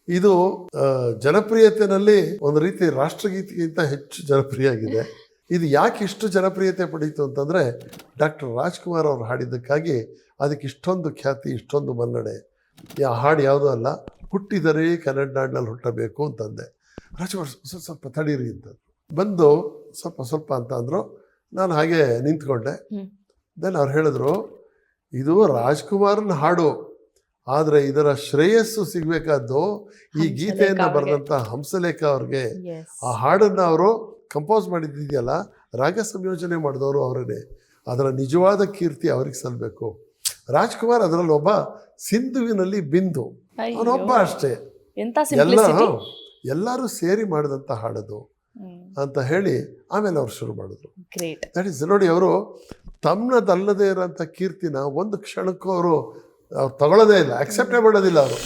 ಇದು ಜನಪ್ರಿಯತೆಯಲ್ಲಿ ಒಂದು ರೀತಿ ರಾಷ್ಟ್ರಗೀತೆಗಿಂತ ಹೆಚ್ಚು ಜನಪ್ರಿಯ ಆಗಿದೆ. ಇದು ಯಾಕೆ ಇಷ್ಟು ಜನಪ್ರಿಯತೆ ಪಡೀತು ಅಂತಂದರೆ ಡಾಕ್ಟರ್ ರಾಜ್ಕುಮಾರ್ ಅವರು ಹಾಡಿದ್ದಕ್ಕಾಗಿ ಅದಕ್ಕೆ ಇಷ್ಟೊಂದು ಖ್ಯಾತಿ, ಇಷ್ಟೊಂದು ಮನ್ನಣೆ. ಆ ಹಾಡು ಯಾವುದೂ ಅಲ್ಲ, ಹುಟ್ಟಿದರೆ ಕನ್ನಡ ನಾಡಿನಲ್ಲಿ ಹುಟ್ಟಬೇಕು ಅಂತಂದೆ. ರಾಜ್ಕುಮಾರ್ ಸ್ವಲ್ಪ ತಡೀರಿ ಅಂತ ಬಂದು ಸ್ವಲ್ಪ ಅಂತ ಅಂದರು. ನಾನು ಹಾಗೆ ನಿಂತ್ಕೊಂಡೆ. ದೆನ್ ಅವ್ರು ಹೇಳಿದ್ರು, ಇದು ರಾಜ್ಕುಮಾರನ ಹಾಡು, ಆದರೆ ಇದರ ಶ್ರೇಯಸ್ಸು ಸಿಗಬೇಕಾದ್ದು ಈ ಗೀತೆಯನ್ನು ಬರೆದಂಥ ಹಂಸಲೇಖ ಅವ್ರಿಗೆ. ಆ ಹಾಡನ್ನು ಅವರು ಕಂಪೋಸ್ ಮಾಡಿದ್ದಿದೆಯಲ್ಲ, ರಾಗ ಸಂಯೋಜನೆ ಮಾಡಿದವರು ಅವರೇ. ಅದರ ನಿಜವಾದ ಕೀರ್ತಿ ಅವ್ರಿಗೆ ಸಲ್ಲಬೇಕು. ರಾಜ್ಕುಮಾರ್ ಅದರಲ್ಲಿ ಒಬ್ಬ ಸಿಂಧುವಿನಲ್ಲಿ ಬಿಂದು, ಅವನೊಬ್ಬ ಅಷ್ಟೇ. ಎಲ್ಲರೂ ಸೇರಿ ಮಾಡಿದಂಥ ಹಾಡೋದು ಅಂತ ಹೇಳಿ ಆಮೇಲೆ ಅವ್ರು ಶುರು ಮಾಡಿದ್ರು. ದಟ್ ಈಸ್ ನೋಡಿ, ಅವರು ತಮ್ಮದಲ್ಲದೇ ಇರೋಂಥ ಕೀರ್ತಿನ ಒಂದು ಕ್ಷಣಕ್ಕೂ ಅವರು ತಗೊಳ್ಳೋದೇ ಇಲ್ಲ, ಅಕ್ಸೆಪ್ಟೇ ಮಾಡೋದಿಲ್ಲ ಅವರು.